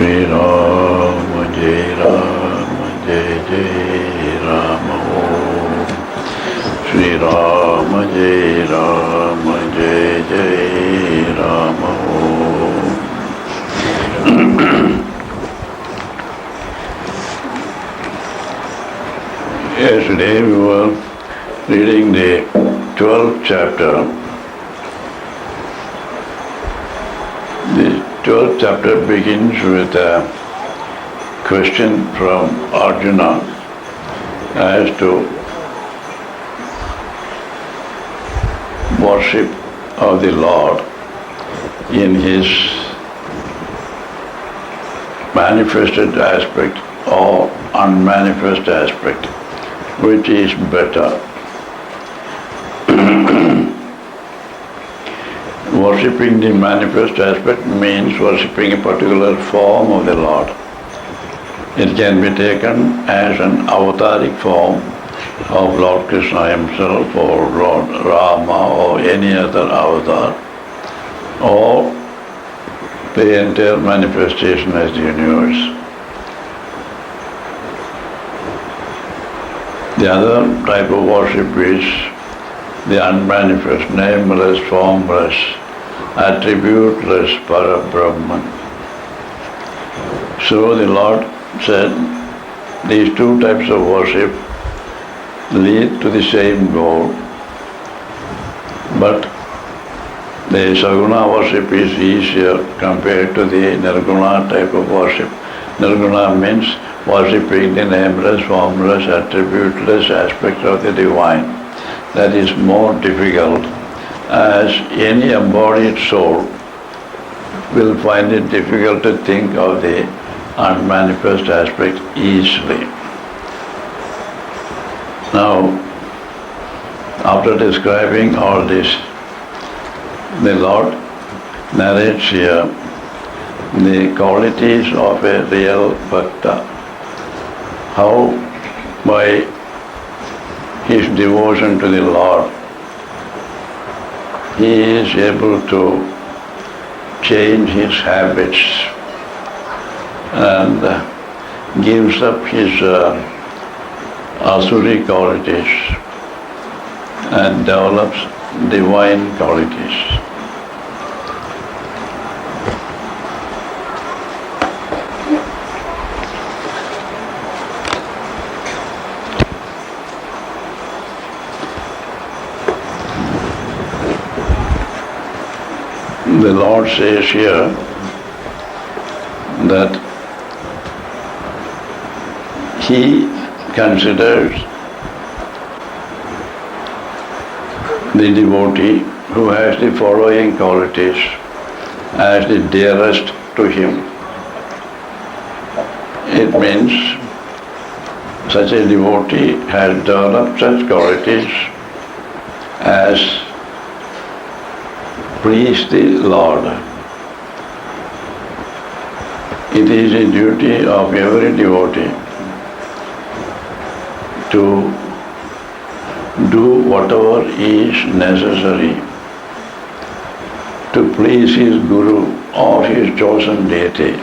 Shri Rama Jai Rama Jai Jai Rama Om. Shri Rama Jai Rama Jai Jai Rama Om. Yesterday we were reading the 12th chapter. The 12th chapter begins with a question from Arjuna as to worship of the Lord in his manifested aspect or unmanifest aspect, which is better. Worshipping the manifest aspect means worshipping a particular form of the Lord. It can be taken as an avataric form of Lord Krishna himself or Lord Rama or any other avatar, or the entire manifestation as the universe. The other type of worship is the unmanifest, nameless, formless, attributeless Parabrahman. So the Lord said these two types of worship lead to the same goal, but the Saguna worship is easier compared to the Nirguna type of worship. Nirguna means worshipping the nameless, formless, attributeless aspect of the divine. That is more difficult, as any embodied soul will find it difficult to think of the unmanifest aspect easily. Now, after describing all this, the Lord narrates here the qualities of a real bhakta, how by his devotion to the Lord he is able to change his habits and gives up his asuri qualities and develops divine qualities. The Lord says here that he considers the devotee who has the following qualities as the dearest to him. It means such a devotee has developed such qualities as please the Lord. It is a duty of every devotee to do whatever is necessary to please his Guru or his chosen deity,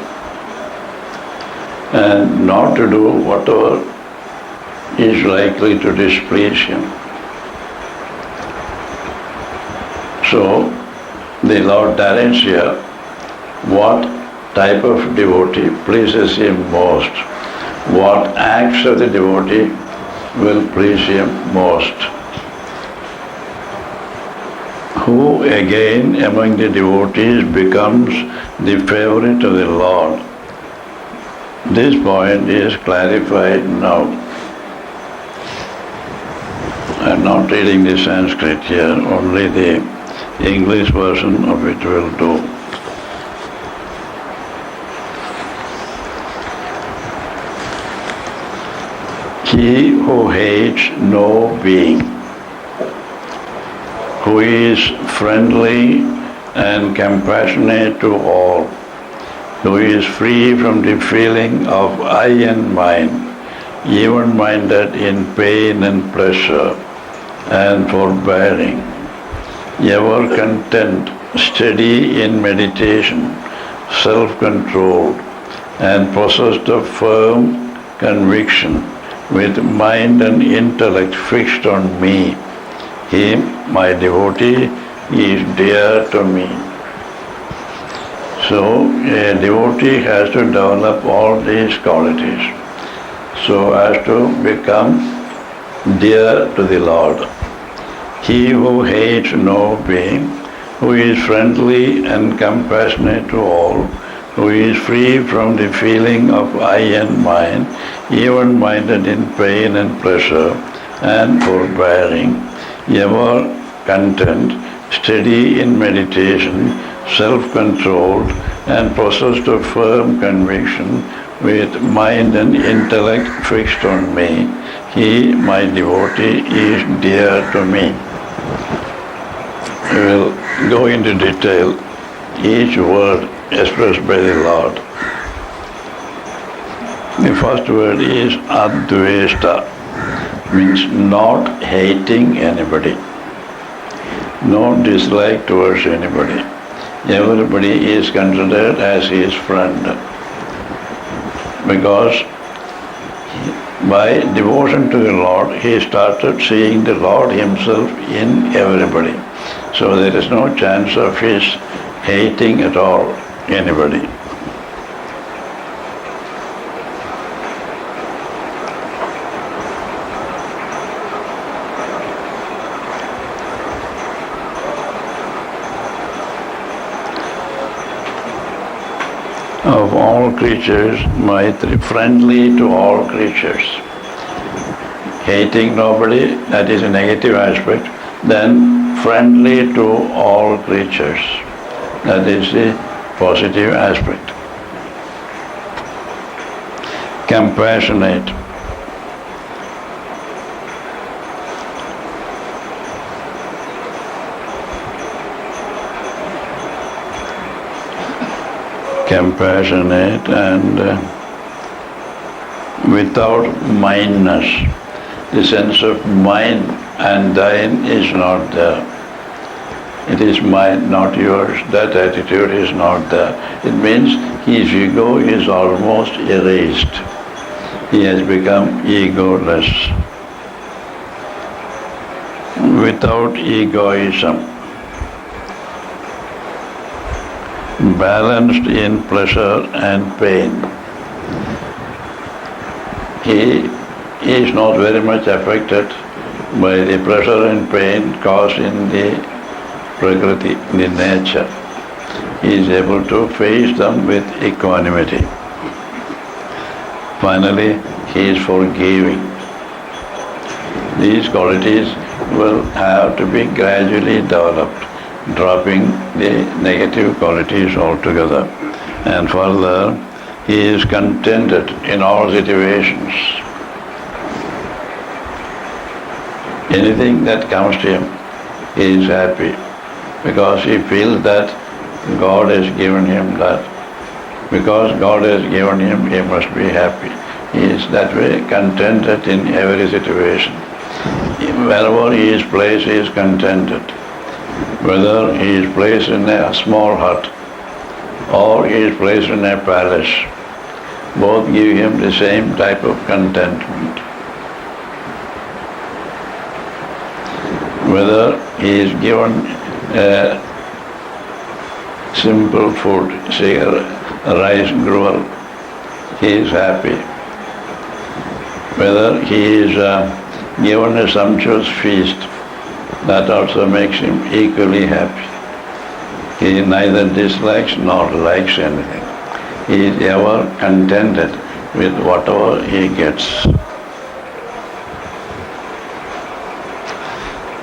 and not to do whatever is likely to displease him. So, the Lord directs here what type of devotee pleases him most, what acts of the devotee will please him most. Who again among the devotees becomes the favorite of the Lord? This point is clarified now. I am not reading the Sanskrit here, only the English version of it will do. He who hates no being, who is friendly and compassionate to all, who is free from the feeling of I and mine, even-minded in pain and pleasure, and forbearing, ever content, steady in meditation, self-controlled, and possessed of firm conviction, with mind and intellect fixed on me. He, my devotee, is dear to me. So a devotee has to develop all these qualities so as to become dear to the Lord. He who hates no being, who is friendly and compassionate to all, who is free from the feeling of I and mine, even-minded in pain and pleasure, and forbearing, ever content, steady in meditation, self-controlled, and possessed of firm conviction, with mind and intellect fixed on me. He, my devotee, is dear to me. We will go into detail each word expressed by the Lord. The first word is advesta, means not hating anybody, no dislike towards anybody. Everybody is considered as his friend, because by devotion to the Lord, he started seeing the Lord himself in everybody. So there is no chance of his hating at all anybody. Of all creatures, Maitri, friendly to all creatures. Hating nobody, that is a negative aspect. Then friendly to all creatures, that is the positive aspect. Compassionate. Compassionate and without mindness. The sense of mine and thine is not there. It is mine, not yours. That attitude is not there. It means his ego is almost erased. He has become egoless. Without egoism. Balanced in pleasure and pain. He is not very much affected by the pleasure and pain caused in the Prakriti, the nature. He is able to face them with equanimity. Finally, he is forgiving. These qualities will have to be gradually developed, dropping the negative qualities altogether. And further, he is contented in all situations. Anything that comes to him, he is happy, because he feels that God has given him that. Because God has given him, he must be happy. He is that way contented in every situation. Wherever he is placed, he is contented. Whether he is placed in a small hut or he is placed in a palace, both give him the same type of contentment. Whether he is given a simple food, say a rice gruel, he is happy. Whether he is given a sumptuous feast, that also makes him equally happy. He neither dislikes nor likes anything. He is ever contented with whatever he gets.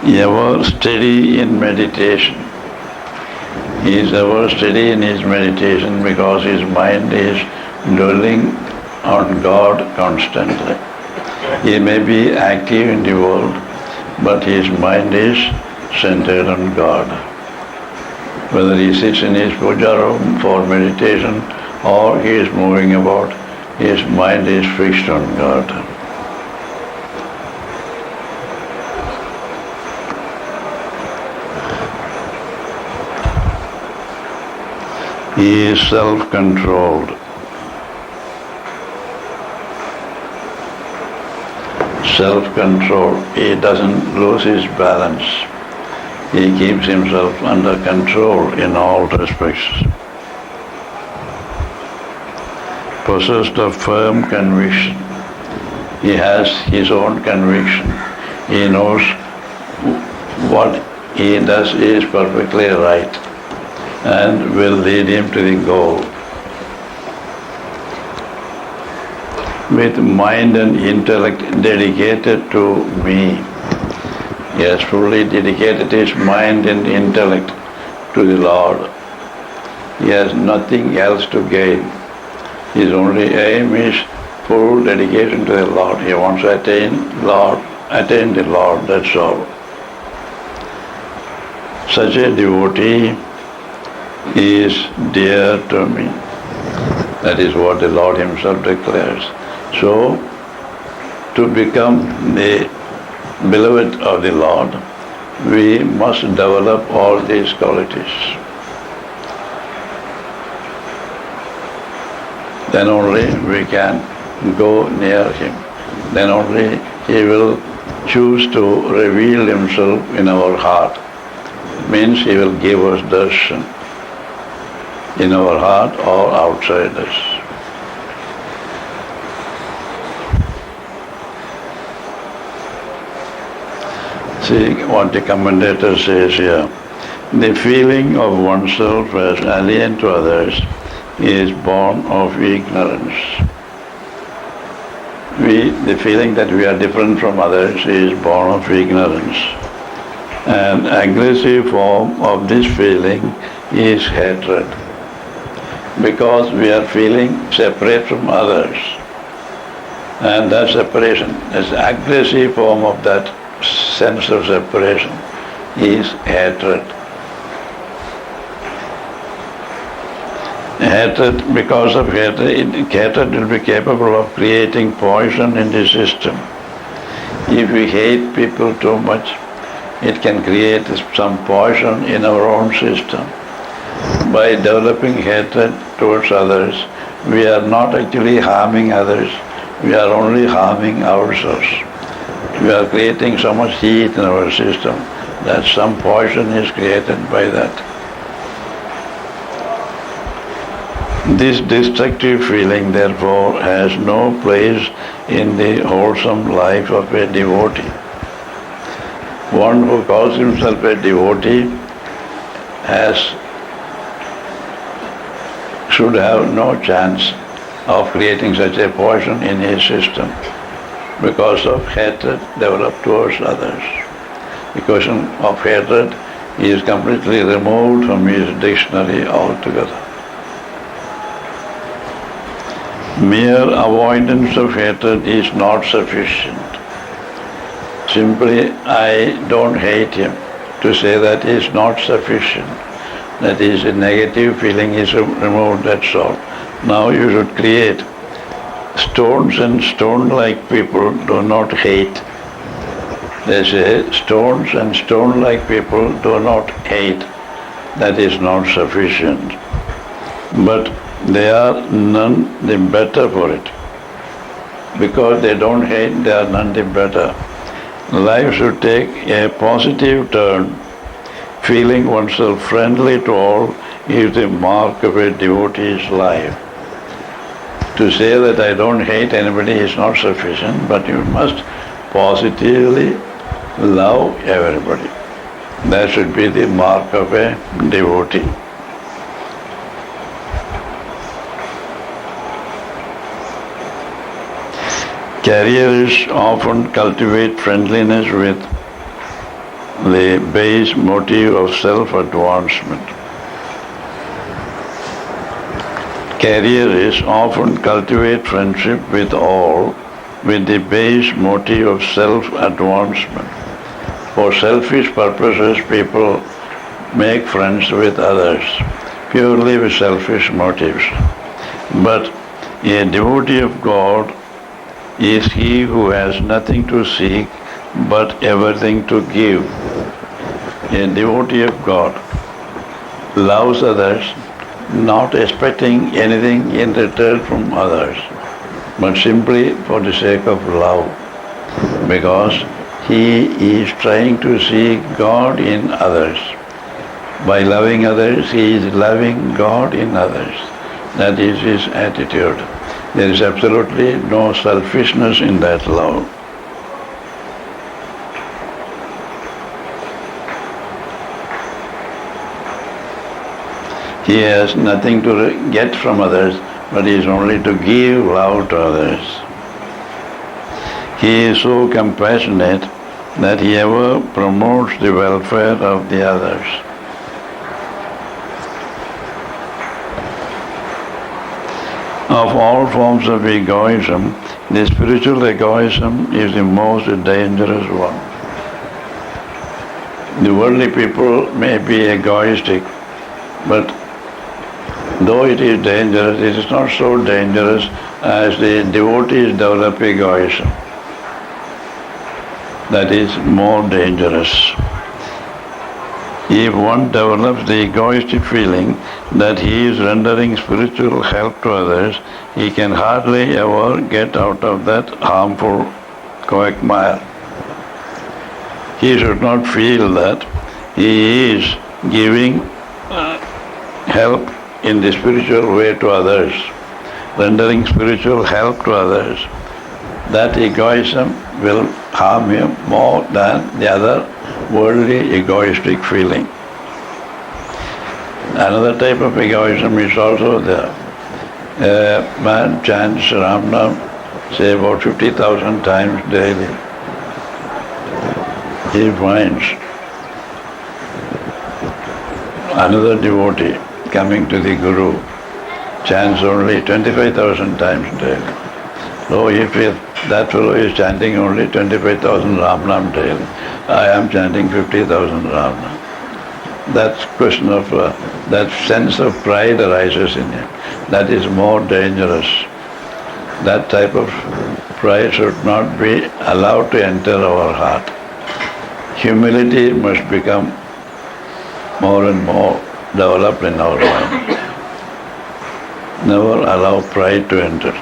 Ever steady in meditation. He is ever steady in his meditation because his mind is dwelling on God constantly. He may be active in the world, but his mind is centered on God. Whether he sits in his puja room for meditation or he is moving about, his mind is fixed on God. He is self-controlled. self-control. He doesn't lose his balance. He keeps himself under control in all respects. Possessed of firm conviction. He has his own conviction. He knows what he does is perfectly right and will lead him to the goal. With mind and intellect dedicated to me. He has fully dedicated his mind and intellect to the Lord. He has nothing else to gain. His only aim is full dedication to the Lord. He wants to attain the Lord, that's all. Such a devotee is dear to me. That is what the Lord himself declares. So, to become the beloved of the Lord, we must develop all these qualities. Then only we can go near him. Then only he will choose to reveal himself in our heart. Means he will give us darshan in our heart or outside us. See what the commentator says here. The feeling of oneself as alien to others is born of ignorance. The feeling that we are different from others is born of ignorance. An aggressive form of this feeling is hatred. Because we are feeling separate from others. And that separation, this aggressive form of that sense of separation is hatred. Hatred, because of hatred will be capable of creating poison in the system. If we hate people too much, it can create some poison in our own system. By developing hatred towards others, we are not actually harming others, we are only harming ourselves. We are creating so much heat in our system that some poison is created by that. This destructive feeling, therefore, has no place in the wholesome life of a devotee. One who calls himself a devotee should have no chance of creating such a poison in his system because of hatred developed towards others. The question of hatred is completely removed from his dictionary altogether. Mere avoidance of hatred is not sufficient. Simply, I don't hate him, to say that is not sufficient. That is, a negative feeling is removed, that's all. Now you should create. Stones and stone-like people do not hate. They say, stones and stone-like people do not hate. That is not sufficient. But they are none the better for it. Because they don't hate, they are none the better. Life should take a positive turn. Feeling oneself friendly to all is the mark of a devotee's life. To say that I don't hate anybody is not sufficient, but you must positively love everybody. That should be the mark of a devotee. Carriers often cultivate friendliness with the base motive of self-advancement. Carriers often cultivate friendship with all with the base motive of self-advancement. For selfish purposes, people make friends with others, purely with selfish motives. But a devotee of God is he who has nothing to seek but everything to give. A devotee of God loves others, not expecting anything in return from others, but simply for the sake of love. because he is trying to see God in others. By loving others, he is loving God in others. That is his attitude. There is absolutely no selfishness in that love. He has nothing to get from others, but is only to give love to others. He is so compassionate that he ever promotes the welfare of the others. Of all forms of egoism, the spiritual egoism is the most dangerous one. The worldly people may be egoistic, but though it is dangerous, it is not so dangerous as the devotees develop egoism. That is more dangerous. If one develops the egoistic feeling that he is rendering spiritual help to others, he can hardly ever get out of that harmful quagmire. He should not feel that he is giving help in the spiritual way to others, rendering spiritual help to others. That egoism will harm him more than the other worldly egoistic feeling. Another type of egoism is also there. A man chants Ramdas, say about 50,000 times daily. He finds another devotee coming to the Guru, chants only 25,000 times daily. So if that fellow is chanting only 25,000 Ramnam daily, I am chanting 50,000 Ramnam. That question of, that sense of pride arises in him. That is more dangerous. That type of pride should not be allowed to enter our heart. Humility must become more and more developed in our mind. Never allow pride to enter.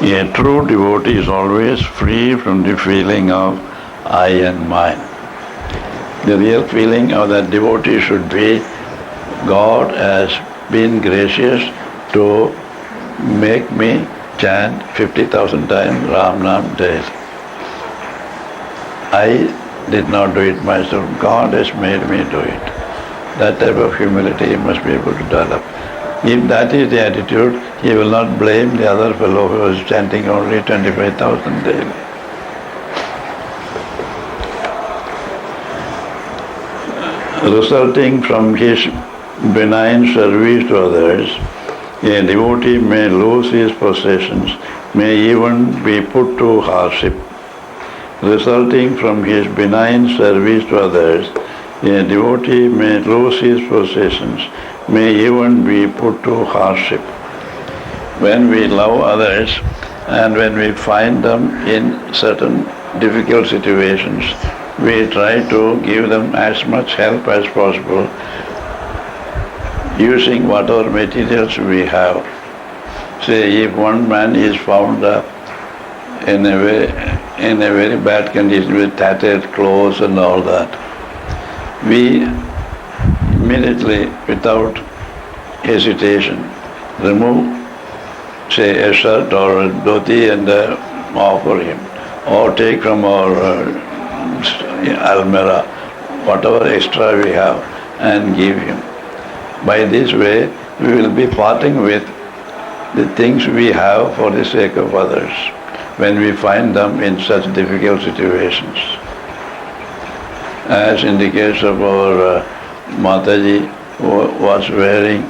A true devotee is always free from the feeling of I and mine. The real feeling of that devotee should be God has been gracious to make me chant 50,000 times Ram Nam daily. I did not do it myself. God has made me do it. That type of humility he must be able to develop. If that is the attitude, he will not blame the other fellow who is chanting only 25,000 daily. Resulting from his benign service to others, a devotee may lose his possessions, may even be put to hardship. Resulting from his benign service to others, a devotee may lose his possessions, may even be put to hardship. When we love others and when we find them in certain difficult situations, we try to give them as much help as possible using whatever materials we have. Say if one man is found in a very bad condition with tattered clothes and all that, we immediately, without hesitation, remove, say, a shirt or a dhoti and offer him, or take from our almirah whatever extra we have and give him. By this way, we will be parting with the things we have for the sake of others when we find them in such difficult situations. As in the case of our Mataji, who was wearing,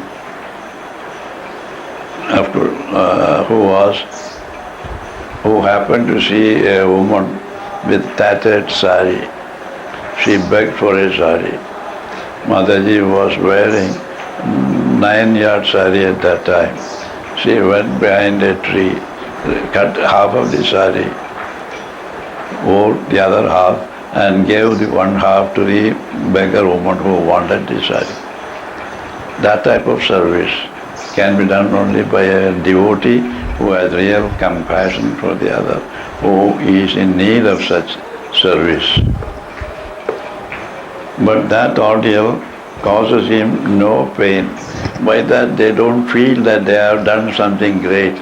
who happened to see a woman with tattered sari. She begged for a sari. Mataji was wearing 9-yard sari at that time. She went behind a tree, cut half of the sari, wore the other half, and gave the one half to the beggar woman who wanted the sari. That type of service can be done only by a devotee who has real compassion for the other, who is in need of such service. But that ordeal causes him no pain. By that they don't feel that they have done something great,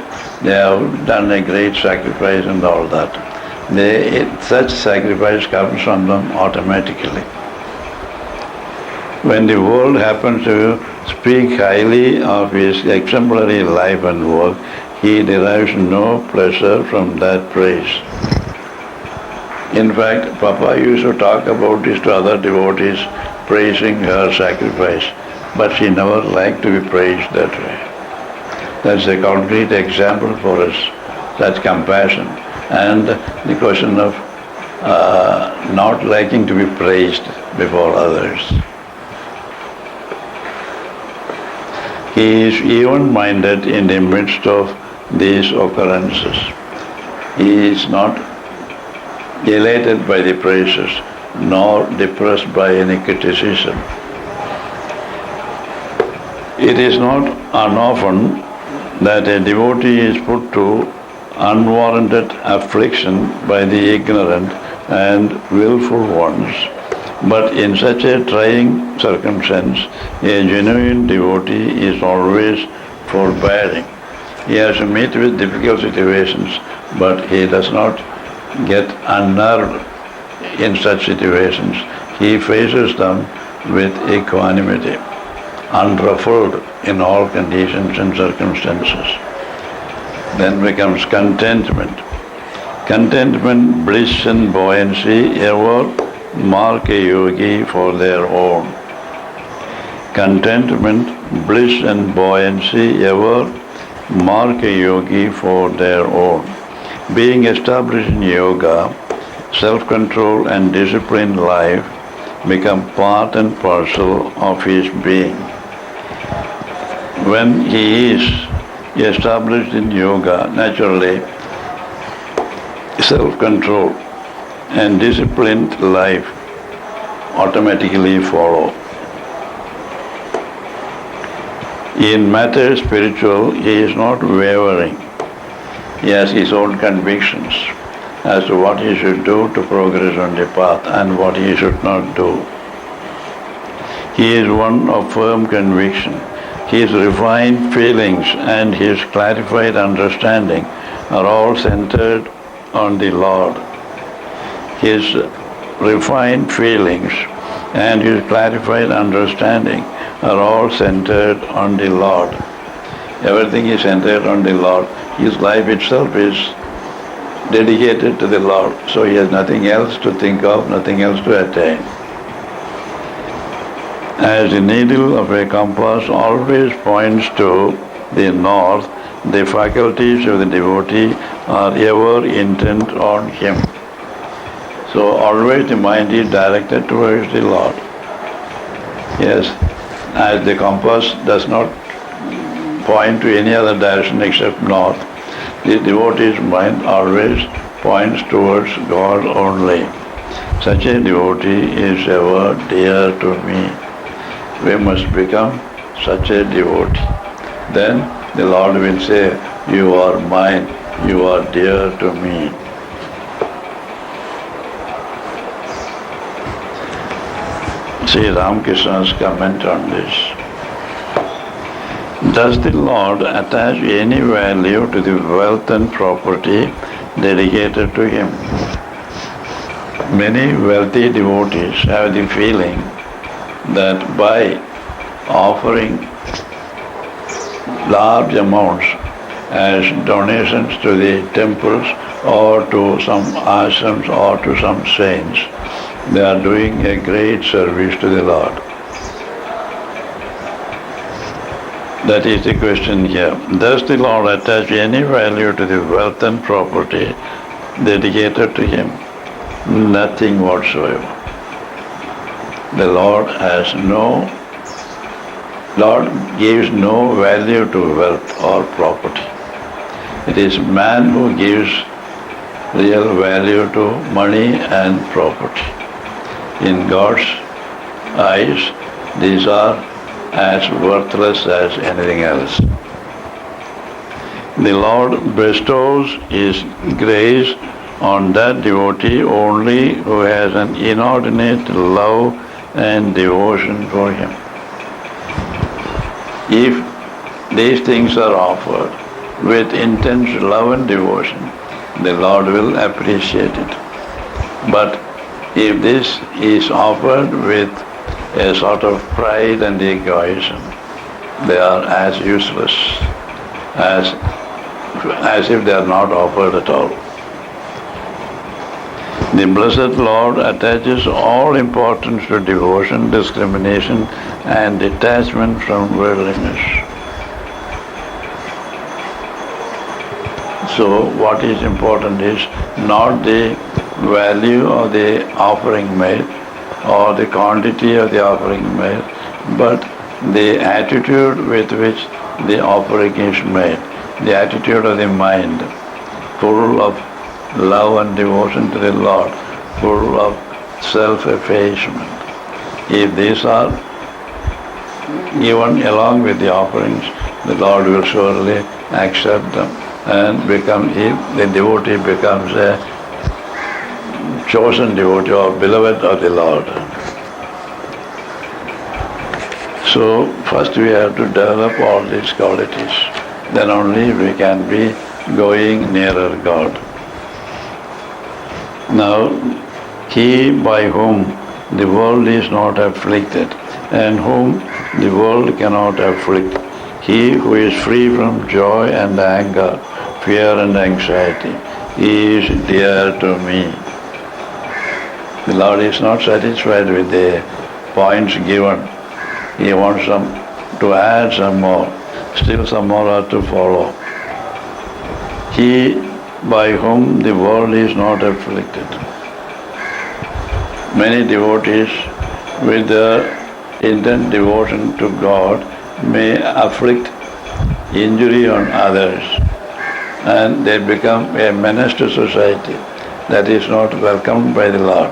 they have done a great sacrifice and all that. Such sacrifice comes from them automatically. When the world happens to speak highly of his exemplary life and work, he derives no pleasure from that praise. In fact, Papa used to talk about this to other devotees, praising her sacrifice, but she never liked to be praised that way. That's a concrete example for us, such compassion. And the question of not liking to be praised before others. He is even-minded in the midst of these occurrences. He is not elated by the praises, nor depressed by any criticism. It is not unoften that a devotee is put to unwarranted affliction by the ignorant and willful ones. But in such a trying circumstance, a genuine devotee is always forbearing. He has to meet with difficult situations, but he does not get unnerved in such situations. He faces them with equanimity, unruffled in all conditions and circumstances. Then becomes contentment. Contentment, bliss and buoyancy ever mark a yogi for their own. Contentment, bliss and buoyancy ever mark a yogi for their own. Being established in yoga, self-control and disciplined life become part and parcel of his being. When he is established in yoga, naturally, self-control and disciplined life automatically follow. In matters spiritual, he is not wavering. He has his own convictions as to what he should do to progress on the path and what he should not do. He is one of firm conviction. His refined feelings and his clarified understanding are all centered on the Lord. His refined feelings and his clarified understanding are all centered on the Lord. Everything is centered on the Lord. His life itself is dedicated to the Lord, so he has nothing else to think of, nothing else to attain. As the needle of a compass always points to the north, the faculties of the devotee are ever intent on him. So always the mind is directed towards the Lord. Yes, as the compass does not point to any other direction except north, the devotee's mind always points towards God only. Such a devotee is ever dear to me. We must become such a devotee. Then the Lord will say, you are mine, you are dear to me. See Ramakrishna's comment on this. Does the Lord attach any value to the wealth and property dedicated to him? Many wealthy devotees have the feeling that by offering large amounts as donations to the temples or to some ashrams or to some saints, they are doing a great service to the Lord. That is the question here. Does the Lord attach any value to the wealth and property dedicated to him? Nothing whatsoever. The Lord gives no value to wealth or property. It is man who gives real value to money and property. In God's eyes, these are as worthless as anything else. The Lord bestows His grace on that devotee only who has an inordinate love and devotion for Him. If these things are offered with intense love and devotion, the Lord will appreciate it. But if this is offered with a sort of pride and egoism, they are as useless as if they are not offered at all. The Blessed Lord attaches all importance to devotion, discrimination, and detachment from worldliness. So what is important is not the value of the offering made or the quantity of the offering made, but the attitude with which the offering is made, the attitude of the mind, full of love and devotion to the Lord, full of self-effacement. If these are given along with the offerings, the Lord will surely accept them and the devotee becomes a chosen devotee or beloved of the Lord. So first we have to develop all these qualities. Then only we can be going nearer God. Now, he by whom the world is not afflicted and whom the world cannot afflict, he who is free from joy and anger, fear and anxiety, he is dear to me. The Lord is not satisfied with the points given. He wants to add some more. Still some more are to follow. He by whom the world is not afflicted. Many devotees with their intense devotion to God may afflict injury on others and they become a menace to society that is not welcomed by the Lord,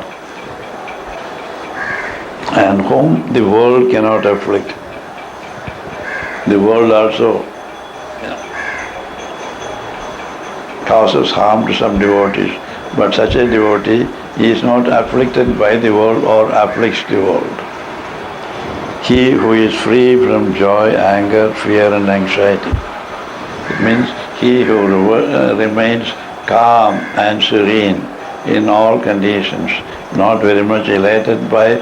and whom the world cannot afflict. The world also causes harm to some devotees, but such a devotee is not afflicted by the world or afflicts the world. He who is free from joy, anger, fear and anxiety. It means he who remains calm and serene in all conditions, not very much elated by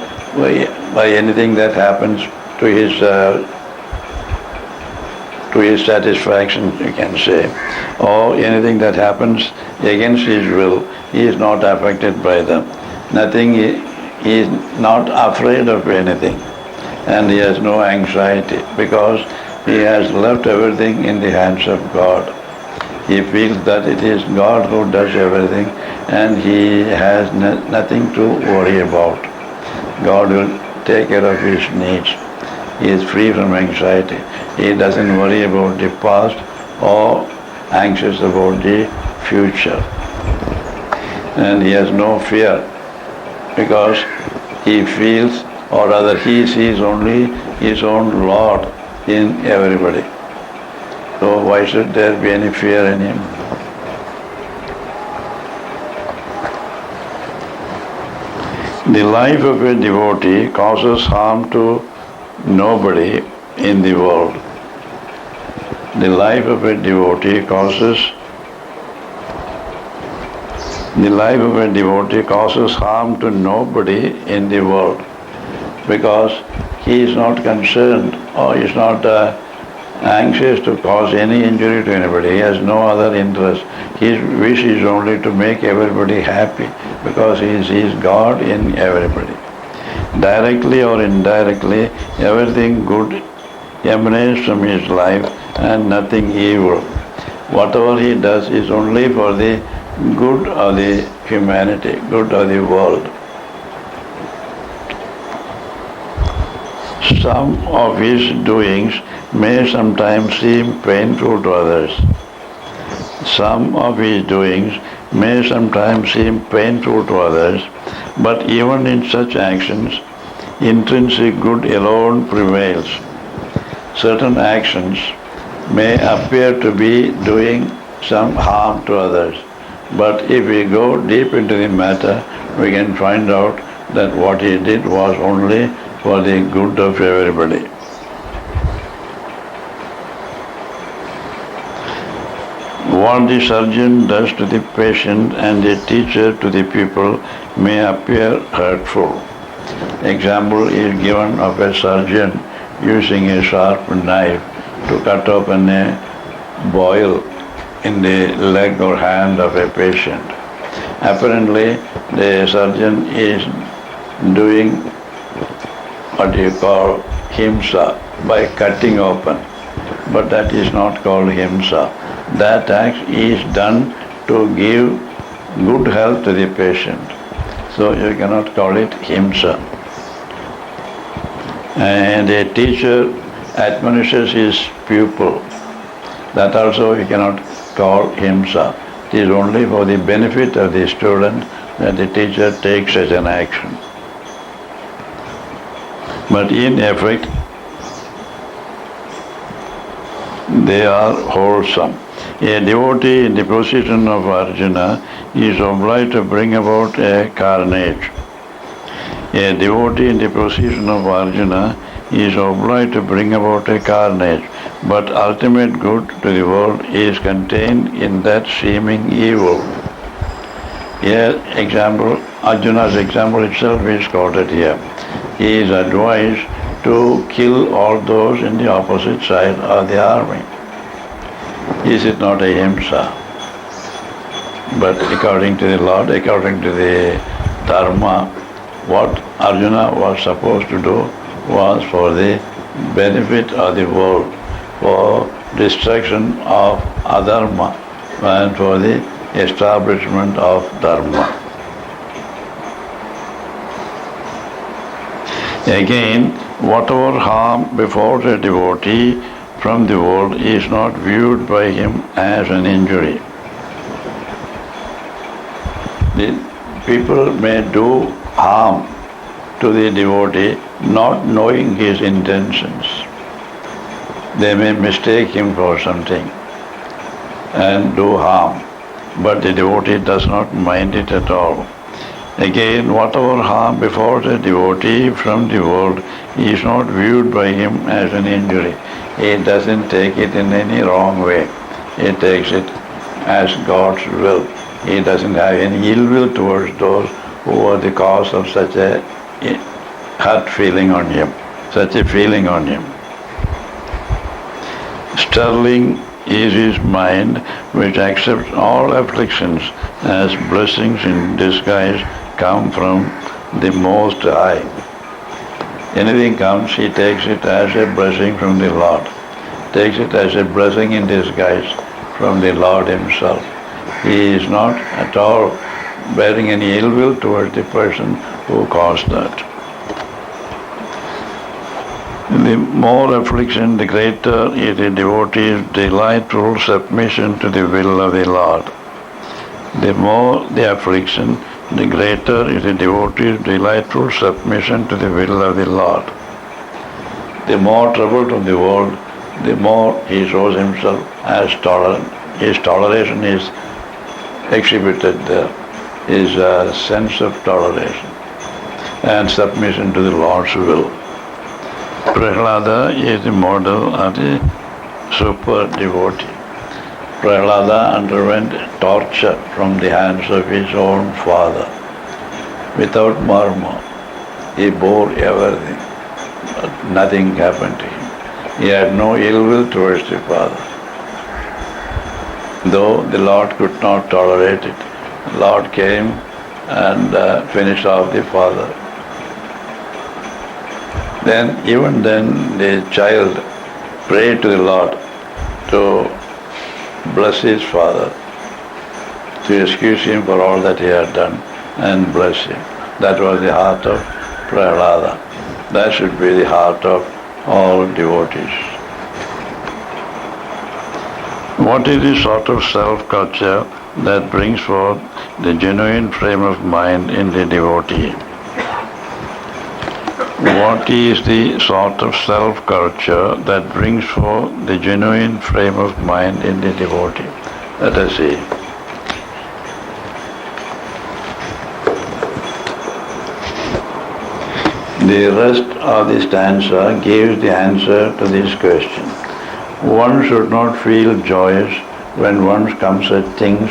anything that happens to his satisfaction, you can say, or anything that happens against his will. He is not affected by them. He is not afraid of anything, and he has no anxiety because he has left everything in the hands of God. He feels that it is God who does everything and he has nothing to worry about. God will take care of his needs. He is free from anxiety. He doesn't worry about the past or anxious about the future. And he has no fear because he feels, or rather he sees only his own Lord in everybody. So why should there be any fear in him? The life of a devotee causes harm to nobody in the world. The life of a devotee causes harm to nobody in the world because he is not concerned or is not anxious to cause any injury to anybody. He has no other interest. His wish is only to make everybody happy because he sees God in everybody. Directly or indirectly, everything good emanates from his life and nothing evil. Whatever he does is only for the good of the humanity, good of the world. Some of his doings may sometimes seem painful to others. Some of his doings may sometimes seem painful to others, but even in such actions, intrinsic good alone prevails. Certain actions may appear to be doing some harm to others. But if we go deep into the matter, we can find out that what he did was only for the good of everybody. What the surgeon does to the patient and the teacher to the people may appear hurtful. Example is given of a surgeon using a sharp knife to cut open a boil in the leg or hand of a patient. Apparently, the surgeon is doing what you call himsa by cutting open, but that is not called himsa. That act is done to give good health to the patient. So you cannot call it himsa. And a teacher admonishes his pupil. That also you cannot call himsa. It is only for the benefit of the student that the teacher takes such an action. But in effect, they are wholesome. A devotee in the position of Arjuna is obliged to bring about a carnage. A devotee in the position of Arjuna is obliged to bring about a carnage, but ultimate good to the world is contained in that seeming evil. Here, Arjuna's example itself is quoted here. He is advised to kill all those in the opposite side of the army. Is it not a himsa? But according to the Lord, according to the Dharma, what Arjuna was supposed to do was for the benefit of the world, for destruction of adharma and for the establishment of dharma. Again, whatever harm befalls a devotee from the world is not viewed by him as an injury. The people may do harm to the devotee not knowing his intentions. They may mistake him for something and do harm, but the devotee does not mind it at all. Again, whatever harm befalls a devotee from the world is not viewed by him as an injury. He doesn't take it in any wrong way. He takes it as God's will. He doesn't have any ill will towards those who are the cause of such a hurt feeling on him, such a feeling on him. Sterling is his mind which accepts all afflictions as blessings in disguise come from the Most High. Anything comes, he takes it as a blessing from the Lord, takes it as a blessing in disguise from the Lord himself. He is not at all bearing any ill will towards the person who caused that. The more affliction, the greater is the devotee's delightful submission to the will of the Lord. The more the affliction, the greater is the devotee's delightful submission to the will of the Lord. The more trouble from the world, the more he shows himself as tolerant. His toleration is exhibited there, his sense of toleration and submission to the Lord's will. Prahlada is the model of the super devotee. Prahlada underwent torture from the hands of his own father. Without murmur, he bore everything, but nothing happened to him. He had no ill will towards the father. Though the Lord could not tolerate it, the Lord came and finished off the father. Even then, the child prayed to the Lord to bless his father, to excuse him for all that he had done and bless him. That was the heart of Prahlada. That should be the heart of all devotees. What is the sort of self-culture that brings forth the genuine frame of mind in the devotee? What is the sort of self-culture that brings forth the genuine frame of mind in the devotee? Let us see. The rest of the stanza gives the answer to this question. One should not feel joyous when one comes at things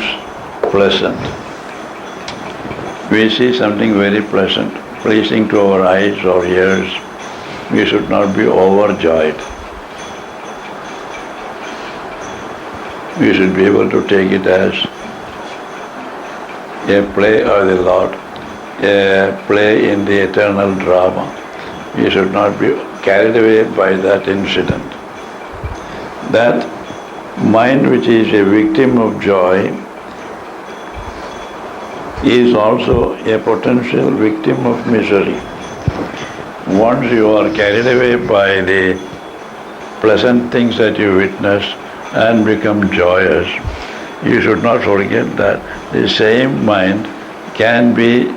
pleasant. We see something very pleasant, pleasing to our eyes or ears. We should not be overjoyed. We should be able to take it as a play of the Lord, a play in the eternal drama. We should not be carried away by that incident. That mind which is a victim of joy is also a potential victim of misery. Once you are carried away by the pleasant things that you witness and become joyous, you should not forget that the same mind can be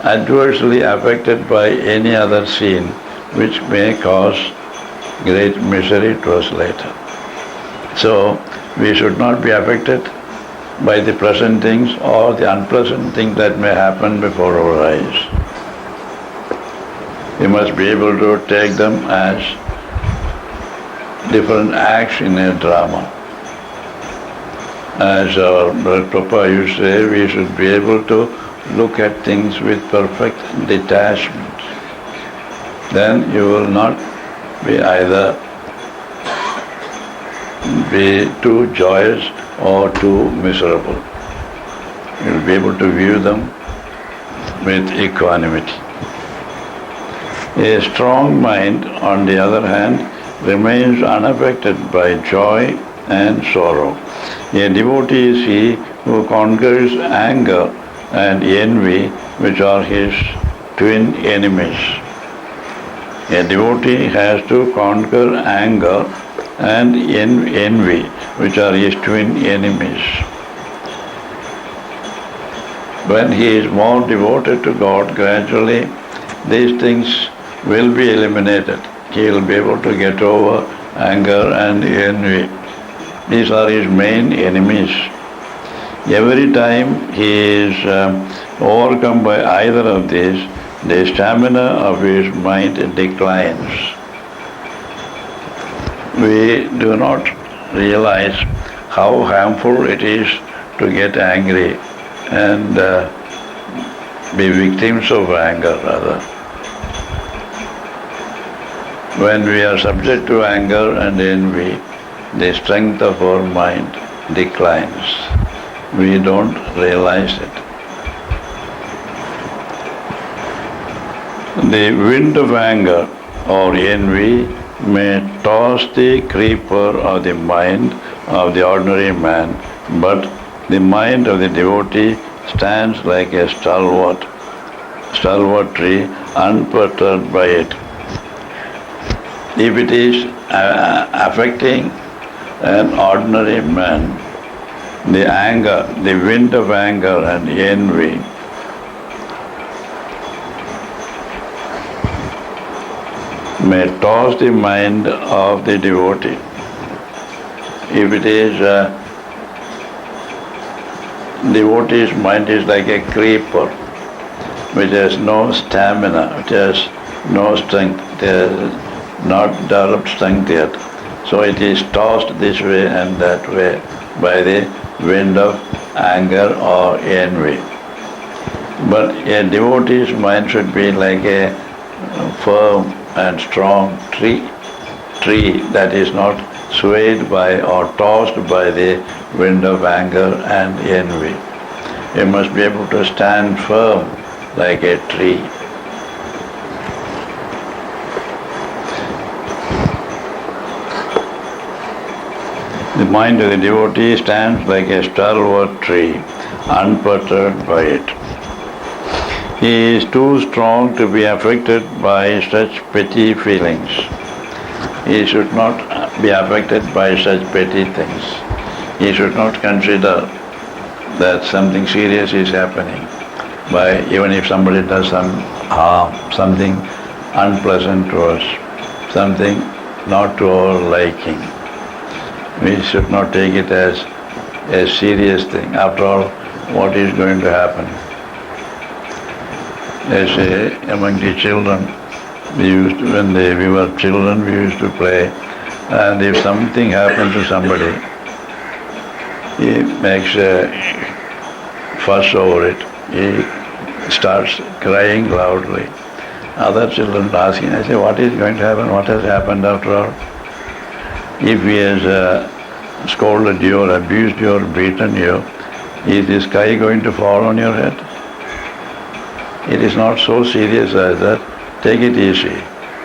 adversely affected by any other scene which may cause great misery to us later. So we should not be affected by the pleasant things or the unpleasant things that may happen before our eyes. We must be able to take them as different acts in a drama. As our Brother Papa used to say, we should be able to look at things with perfect detachment. Then you will not be either be too joyous or too miserable. You will be able to view them with equanimity. A strong mind, on the other hand, remains unaffected by joy and sorrow. A devotee is he who conquers anger and envy, which are his twin enemies. A devotee has to conquer anger and envy, which are his twin enemies. When he is more devoted to God, gradually these things will be eliminated. He will be able to get over anger and envy. These are his main enemies. Every time he is overcome by either of these, the stamina of his mind declines. We do not realize how harmful it is to get angry and be victims of anger rather. When we are subject to anger and envy, the strength of our mind declines. We don't realize it. The wind of anger or envy may toss the creeper of the mind of the ordinary man, but the mind of the devotee stands like a stalwart tree, unperturbed by it. If it is affecting an ordinary man, the wind of anger and envy may toss the mind of the devotee. If it is devotee's mind is like a creeper, which has no stamina, which has no strength, it has not developed strength yet. So it is tossed this way and that way by the wind of anger or envy. But a devotee's mind should be like a firm and strong tree that is not swayed by or tossed by the wind of anger and envy. You must be able to stand firm like a tree. The mind of the devotee stands like a stalwart tree, unperturbed by it. He is too strong to be affected by such petty feelings. He should not be affected by such petty things. He should not consider that something serious is happening. Even if somebody does some harm, something unpleasant to us, something not to our liking. We should not take it as a serious thing. After all, what is going to happen? They say among the children, when we were children, we used to play, and if something happened to somebody, he makes a fuss over it. He starts crying loudly. Other children asking, I say, what is going to happen? What has happened after all? If he has scolded you or abused you or beaten you, is the sky going to fall on your head? It is not so serious as that. Take it easy.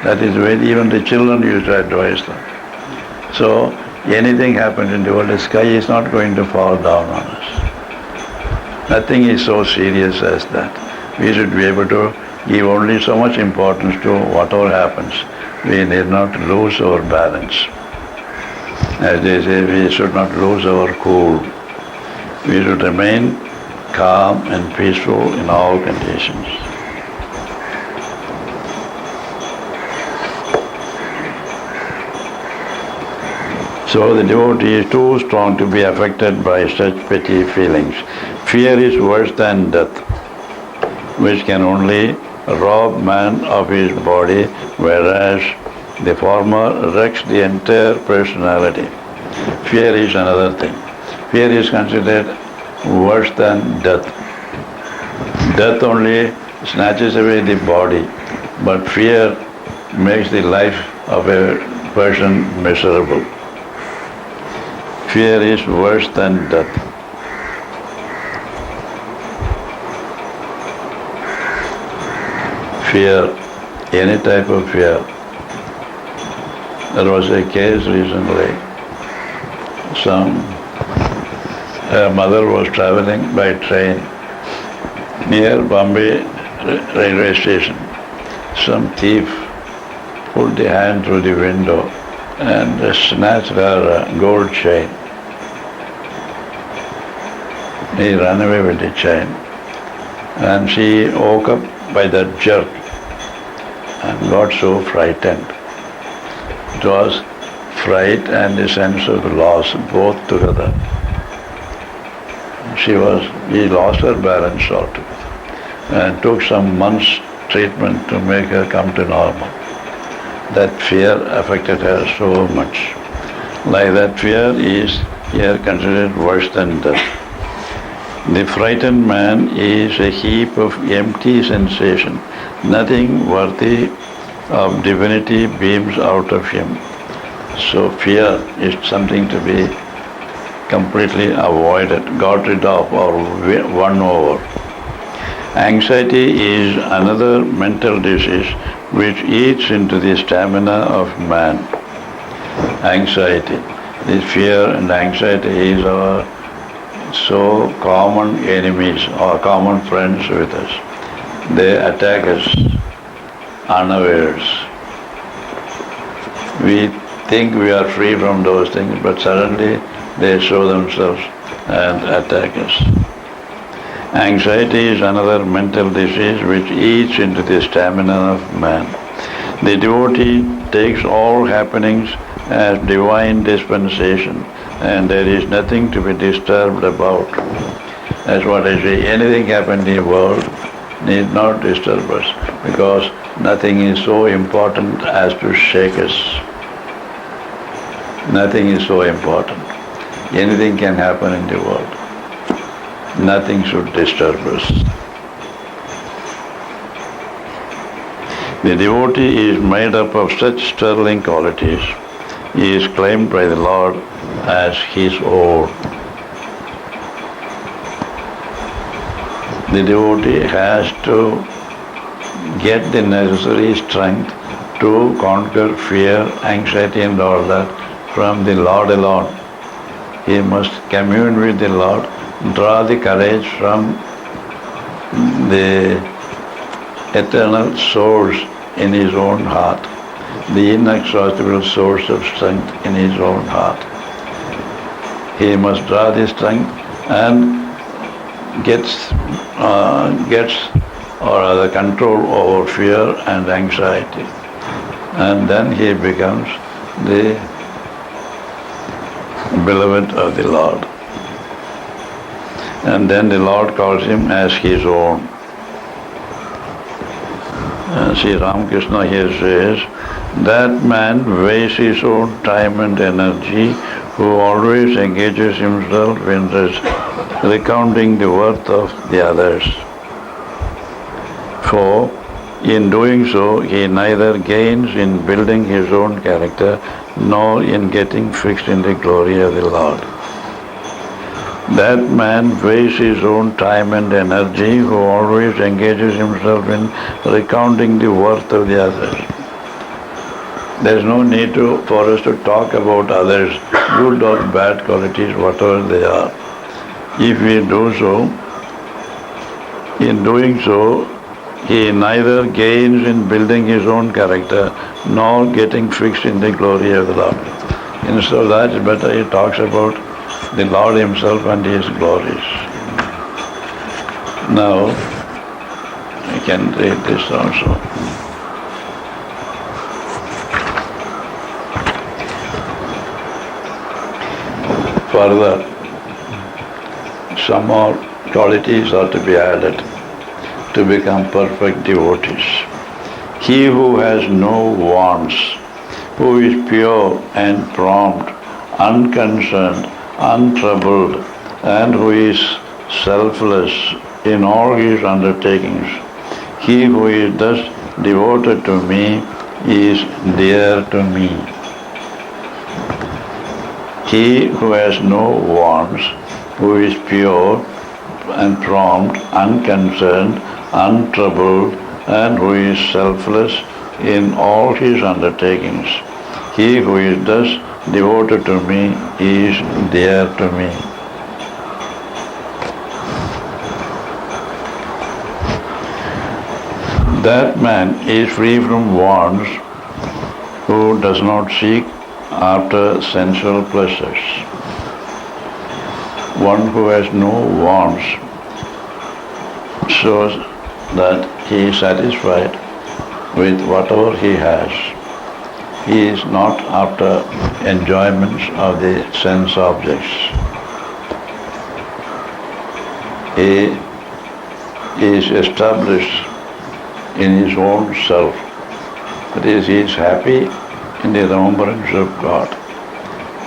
That is when even the children used to advise them. So anything happens in the world, the sky is not going to fall down on us. Nothing is so serious as that. We should be able to give only so much importance to whatever happens. We need not lose our balance. As they say, we should not lose our cool. We should remain calm and peaceful in all conditions. So the devotee is too strong to be affected by such petty feelings. Fear is worse than death, which can only rob man of his body, whereas the former wrecks the entire personality. Fear is another thing. Fear is considered worse than death. Death only snatches away the body, but fear makes the life of a person miserable. Fear is worse than death. Fear, any type of fear. There was a case recently. Her mother was traveling by train near Bombay railway station. Some thief put the hand through the window and snatched her gold chain. He ran away with the chain, and she woke up by that jerk and got so frightened. It was fright and a sense of loss, both together. She lost her balance altogether and took some months' treatment to make her come to normal. That fear affected her so much. Like that, fear is here considered worse than death. The frightened man is a heap of empty sensation. Nothing worthy of divinity beams out of him. So fear is something to be completely avoided, got rid of, or won over. Anxiety is another mental disease which eats into the stamina of man. Anxiety. This fear and anxiety is our so common enemies or common friends with us. They attack us unawares. We think we are free from those things, but suddenly they show themselves and attack us. Anxiety is another mental disease which eats into the stamina of man. The devotee takes all happenings as divine dispensation, and there is nothing to be disturbed about. That's what I say. Anything happen in the world need not disturb us, because nothing is so important as to shake us. Nothing is so important. Anything can happen in the world. Nothing should disturb us. The devotee is made up of such sterling qualities. He is claimed by the Lord as his own. The devotee has to get the necessary strength to conquer fear, anxiety and all that from the Lord alone. He must commune with the Lord, draw the courage from the eternal source in his own heart, the inexhaustible source of strength in his own heart. He must draw the strength and gets or the control over fear and anxiety. And then he becomes the beloved of the Lord. And then the Lord calls him as his own. Sri Ramakrishna here says, that man wastes his own time and energy who always engages himself in recounting the worth of the others. For in doing so, he neither gains in building his own character nor in getting fixed in the glory of the Lord. That man wastes his own time and energy who always engages himself in recounting the worth of the others. There is no need for us to talk about others, good or bad qualities, whatever they are. If we do so, in doing so, he neither gains in building his own character nor getting fixed in the glory of the Lord. Instead of that, it's better he talks about the Lord himself and his glories. Now, I can read this also. Further, some more qualities are to be added to become perfect devotees. He who has no wants, who is pure and prompt, unconcerned, untroubled, and who is selfless in all his undertakings, he who is thus devoted to me is dear to me. He who has no wants, who is pure and prompt, unconcerned, untroubled, and who is selfless in all his undertakings, he who is thus devoted to me is dear to me. That man is free from wants who does not seek after sensual pleasures. One who has no wants shows that he is satisfied with whatever he has. He is not after enjoyments of the sense objects. He is established in his own self. That is, he is happy in the remembrance of God.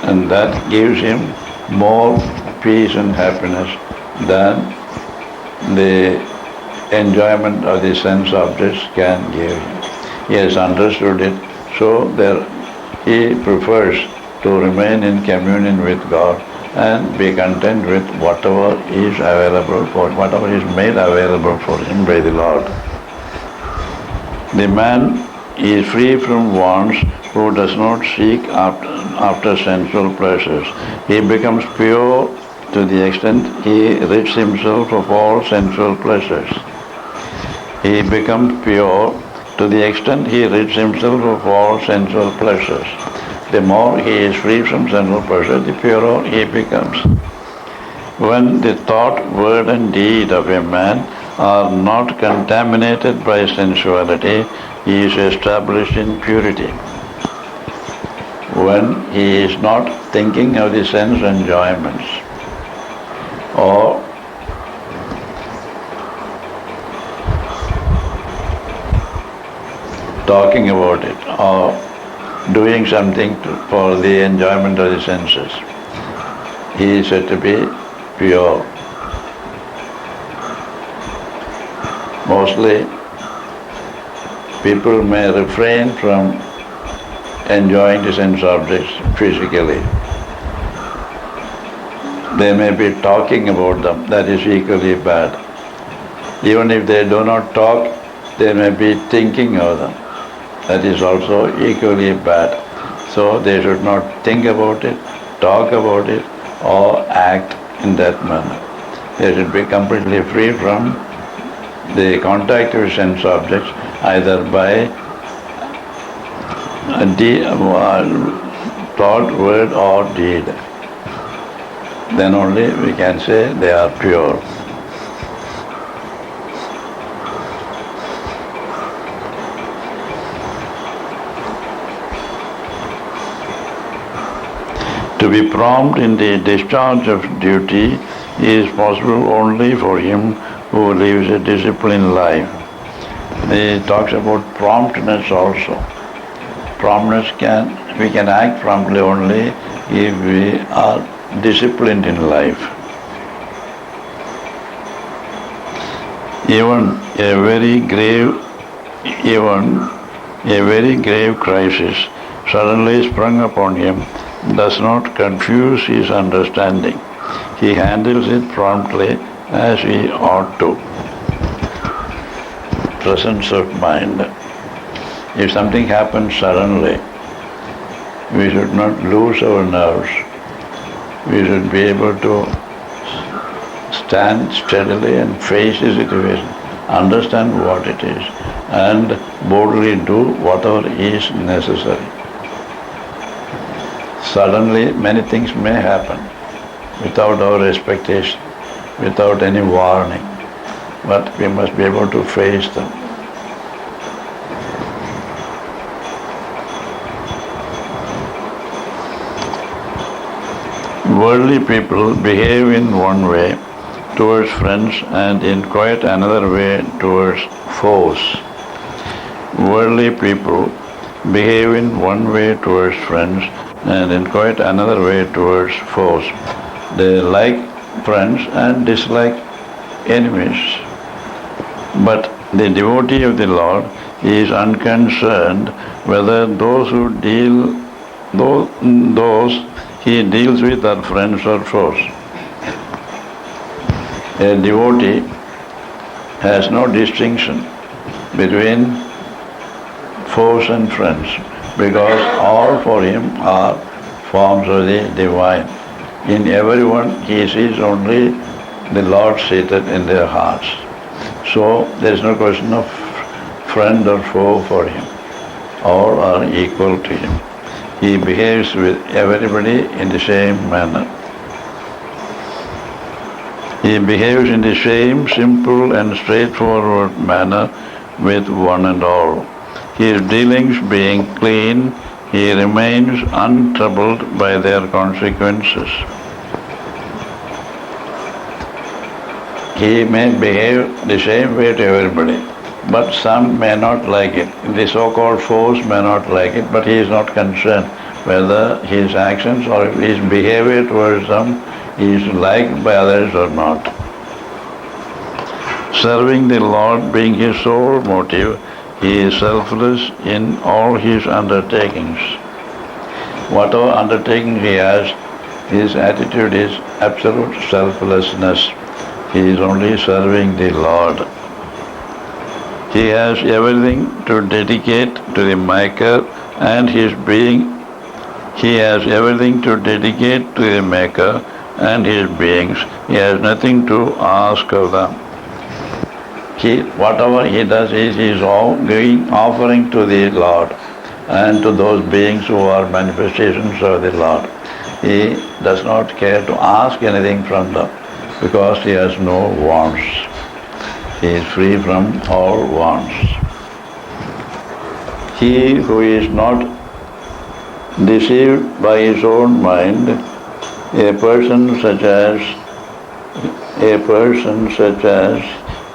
And that gives him more peace and happiness than the enjoyment of the sense objects can give him. He has understood it, so he prefers to remain in communion with God and be content with whatever is available whatever is made available for him by the Lord. The man is free from wants who does not seek after sensual pleasures. He becomes pure to the extent he rids himself of all sensual pleasures. He becomes pure to the extent he rids himself of all sensual pleasures. The more he is free from sensual pleasures, the purer he becomes. When the thought, word and deed of a man are not contaminated by sensuality, he is established in purity. When he is not thinking of the sense enjoyments or talking about it or doing something for the enjoyment of the senses, he is said to be pure. Mostly people may refrain from enjoying the sense objects physically. They may be talking about them, that is equally bad. Even if they do not talk, they may be thinking of them. That is also equally bad. So they should not think about it, talk about it, or act in that manner. They should be completely free from the contact with sense objects, either by thought, word or deed. Then only we can say they are pure. To be prompt in the discharge of duty is possible only for him who lives a disciplined life. He talks about promptness also. We can act promptly only if we are disciplined in life. Even a very grave crisis suddenly sprung upon him does not confuse his understanding. He handles it promptly as he ought to. Presence of mind. If something happens suddenly, we should not lose our nerves. We should be able to stand steadily and face the situation, understand what it is, and boldly do whatever is necessary. Suddenly, many things may happen without our expectation, without any warning, but we must be able to face them. Worldly people behave in one way towards friends and in quite another way towards foes. Worldly people behave in one way towards friends and in quite another way towards foes. They like friends and dislike enemies. But the devotee of the Lord is unconcerned whether those he deals with are friends or foes. A devotee has no distinction between foes and friends, because all for him are forms of the divine. In everyone he sees only the Lord seated in their hearts. So there is no question of friend or foe for him. All are equal to him. He behaves with everybody in the same manner. He behaves in the same simple and straightforward manner with one and all. His dealings being clean, he remains untroubled by their consequences. He may behave the same way to everybody, but some may not like it. The so-called foes may not like it, but he is not concerned whether his actions or his behavior towards them is liked by others or not. Serving the Lord being his sole motive, he is selfless in all his undertakings. Whatever undertaking he has, his attitude is absolute selflessness. He is only serving the Lord. He has everything to dedicate to the Maker and his being. He has everything to dedicate to the Maker and his beings. He has nothing to ask of them. Whatever he does is all offering to the Lord and to those beings who are manifestations of the Lord. He does not care to ask anything from them because he has no wants. He is free from all wants. He who is not deceived by his own mind, a person such as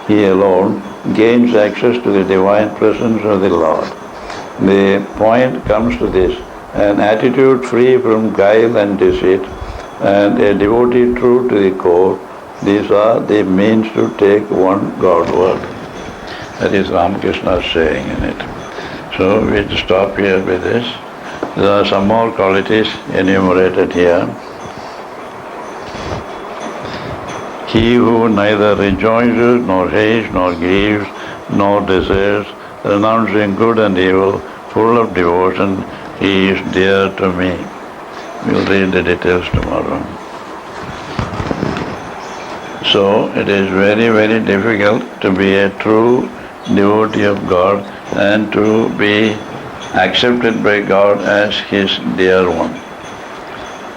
he alone gains access to the divine presence of the Lord. The point comes to this: an attitude free from guile and deceit, and a devotee true to the core. These are the means to take one Godward. That is Ramakrishna's saying in it. So we'll stop here with this. There are some more qualities enumerated here. He who neither rejoices, nor hates, nor grieves, nor desires, renouncing good and evil, full of devotion, he is dear to me. We'll read the details tomorrow. So it is very, very difficult to be a true devotee of God and to be accepted by God as his dear one.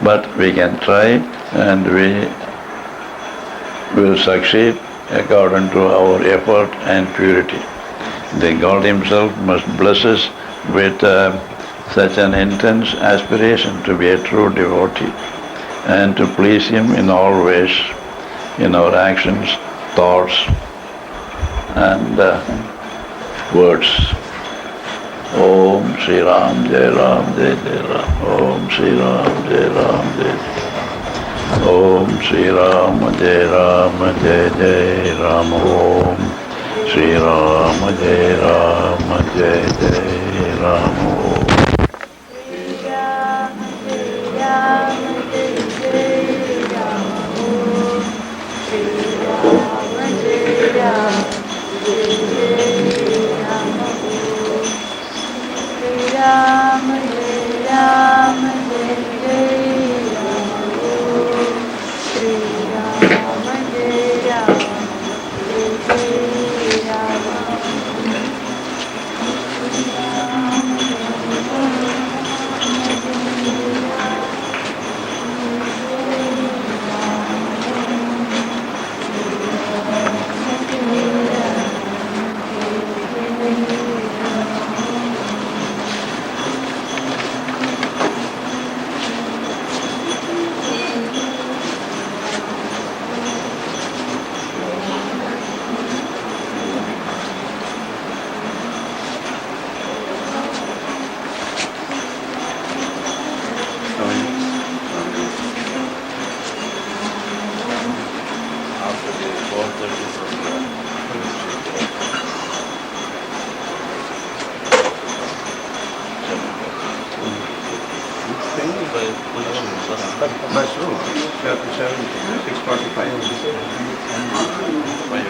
But we can try and we will succeed according to our effort and purity. The God himself must bless us with such an intense aspiration to be a true devotee and to please Him in all ways, in our actions, thoughts, and words. Om Sri Ram Jai Ram Jai Jai Ram. Om Sri Ram Jai Ram Jai Jai. Om Sri Ram Jai Ram Jai Jai Ram. Om Sri Ram Jai Ram Jai Jai Ram. Om Chapter 7, 645.